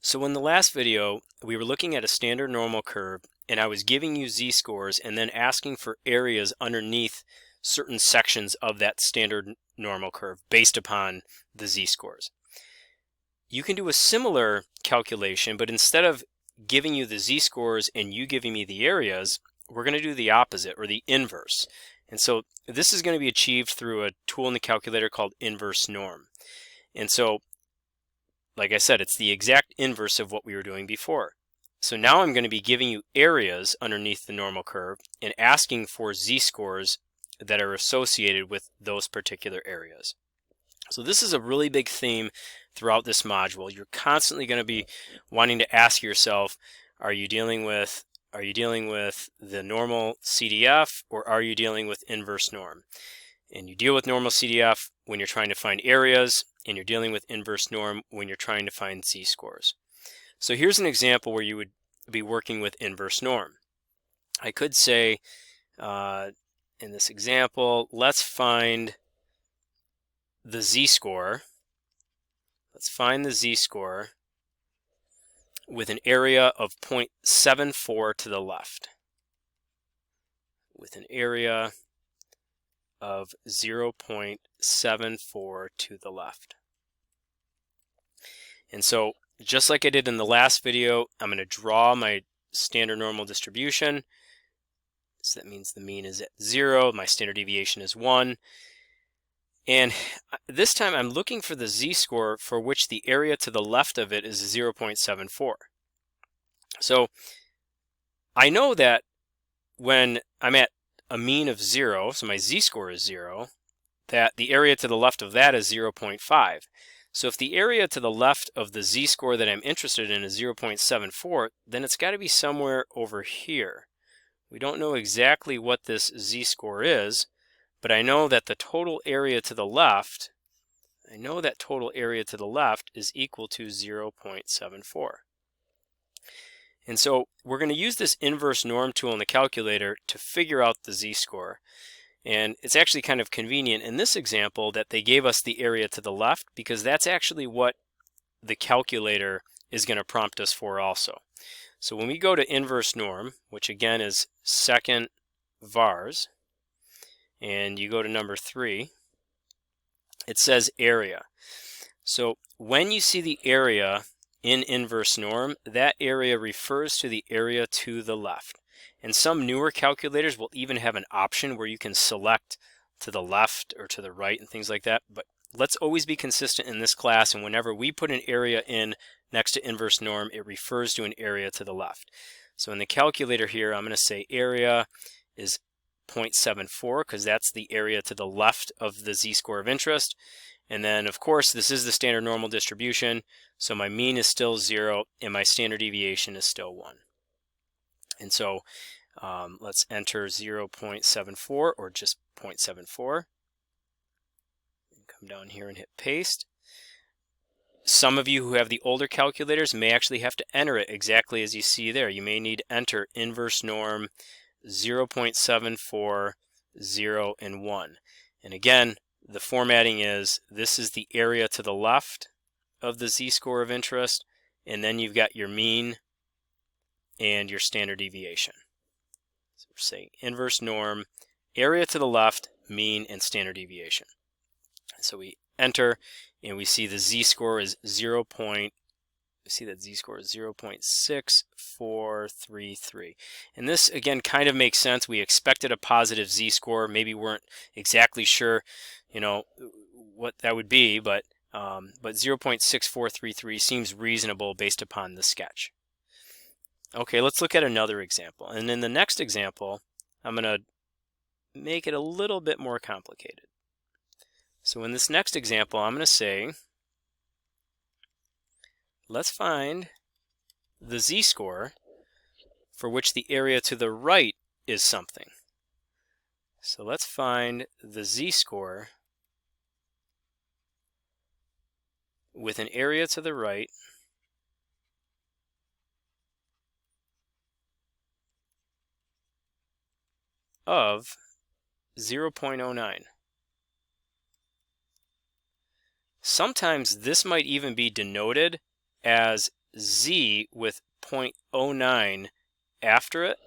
So in the last video, we were looking at a standard normal curve, and I was giving you z-scores and then asking for areas underneath certain sections of that standard normal curve based upon the z-scores. You can do a similar calculation, but instead of giving you the z-scores and you giving me the areas, we're going to do the opposite, or the inverse. And so this is going to be achieved through a tool in the calculator called INVNORM. And so, like I said, it's the exact inverse of what we were doing before. So now I'm going to be giving you areas underneath the normal curve and asking for z-scores that are associated with those particular areas. So this is a really big theme throughout this module. You're constantly going to be wanting to ask yourself, are you dealing with the normal CDF, or are you dealing with inverse norm? And you deal with normal CDF when you're trying to find areas, and you're dealing with inverse norm when you're trying to find z-scores. So here's an example where you would be working with inverse norm. I could say in this example, let's find the z-score. Let's find the z-score with an area of 0.74 to the left. With an area of 0.74 to the left. And so, just like I did in the last video, I'm going to draw my standard normal distribution. So that means the mean is at 0, my standard deviation is 1. And this time I'm looking for the z-score for which the area to the left of it is 0.74. So I know that when I'm at a mean of 0, so my z-score is 0, that the area to the left of that is 0.5. So if the area to the left of the z-score that I'm interested in is 0.74, then it's got to be somewhere over here. We don't know exactly what this z-score is, but I know that the total area to the left, is equal to 0.74. And so we're going to use this inverse norm tool in the calculator to figure out the z-score. And it's actually kind of convenient in this example that they gave us the area to the left, because that's actually what the calculator is going to prompt us for also. So when we go to inverse norm, which again is second vars, and you go to number 3, it says area. So when you see the area in inverse norm, that area refers to the area to the left. And some newer calculators will even have an option where you can select to the left or to the right and things like that. But let's always be consistent in this class, and whenever we put an area in next to inverse norm, it refers to an area to the left. So in the calculator here, I'm going to say area is 0.74 because that's the area to the left of the z-score of interest. And then, of course, this is the standard normal distribution, so my mean is still 0 and my standard deviation is still 1. And so let's enter 0.74 or just 0.74. Come down here and hit paste. Some of you who have the older calculators may actually have to enter it exactly as you see there. You may need to enter inverse norm 0.74, 0, and 1. And again, the formatting is, this is the area to the left of the z-score of interest, and then you've got your mean and your standard deviation. So we're saying inverse norm, area to the left, mean, and standard deviation. So we enter, and we see the z-score is 0.6433. And this again kind of makes sense. We expected a positive z-score. Maybe we weren't exactly sure, what that would be, but 0.6433 seems reasonable based upon the sketch. Okay, let's look at another example. And in the next example, I'm going to make it a little bit more complicated. So in this next example, I'm going to say, let's find the z-score for which the area to the right is something. So let's find the z-score with an area to the right of 0.09. Sometimes this might even be denoted as z with 0.09 after it,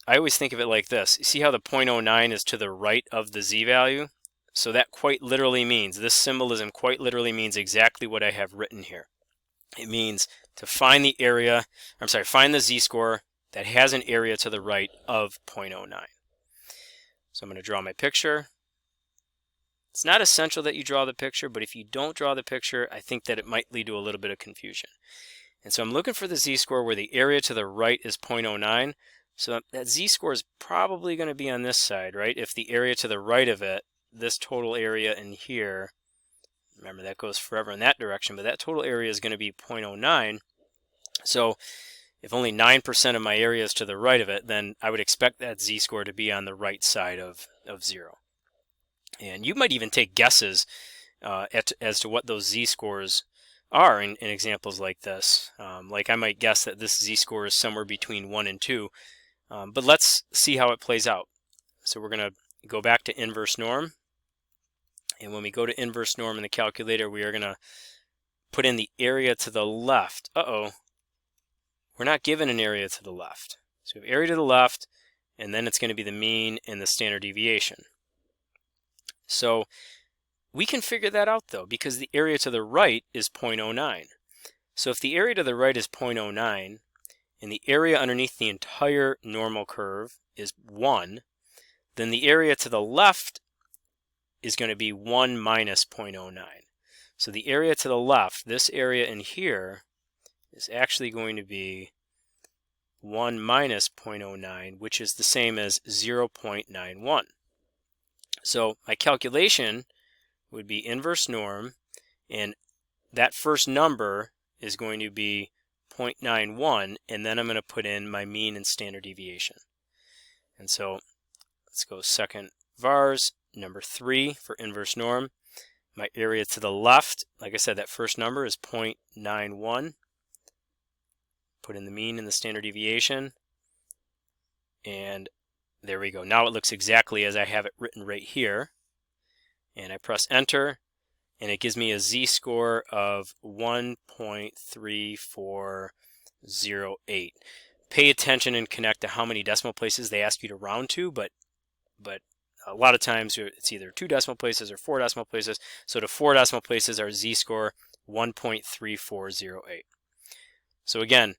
I always think of it like this. You see how the 0.09 is to the right of the z value? So that quite literally means, this symbolism quite literally means exactly what I have written here. It means to find the area, find the z-score that has an area to the right of 0.09. So I'm going to draw my picture. It's not essential that you draw the picture, but if you don't draw the picture, I think that it might lead to a little bit of confusion. And so I'm looking for the z-score where the area to the right is 0.09. So that z-score is probably going to be on this side, right? If the area to the right of it, this total area in here, remember that goes forever in that direction, but that total area is going to be 0.09. So if only 9% of my area is to the right of it, then I would expect that z-score to be on the right side of 0. And you might even take guesses as to what those z-scores are in examples like this. Like I might guess that this z-score is somewhere between 1 and 2. But let's see how it plays out. So we're going to go back to inverse norm. And when we go to inverse norm in the calculator, we are going to put in the area to the left. Uh-oh. We're not given an area to the left. So we have area to the left, and then it's going to be the mean and the standard deviation. So we can figure that out, though, because the area to the right is 0.09. So if the area to the right is 0.09, and the area underneath the entire normal curve is 1, then the area to the left is going to be 1 minus 0.09. So the area to the left, this area in here, is actually going to be 1 minus 0.09, which is the same as 0.91. So my calculation would be inverse norm, and that first number is going to be 0.91, and then I'm going to put in my mean and standard deviation. And so let's go second vars, number 3 for inverse norm. My area to the left, like I said, that first number is 0.91. Put in the mean and the standard deviation, and there we go. Now it looks exactly as I have it written right here. And I press enter, and it gives me a z-score of 1.3408. Pay attention and connect to how many decimal places they ask you to round to, but a lot of times it's either 2 decimal places or 4 decimal places. So to 4 decimal places, our z-score 1.3408. So again,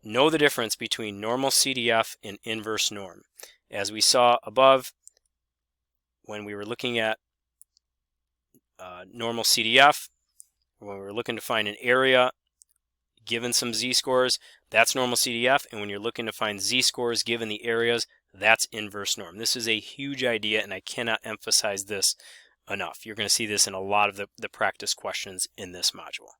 know the difference between normal CDF and inverse norm. As we saw above, when we were looking at normal CDF, when we were looking to find an area given some z-scores, that's normal CDF, and when you're looking to find z-scores given the areas, that's inverse norm. This is a huge idea, and I cannot emphasize this enough. You're going to see this in a lot of the practice questions in this module.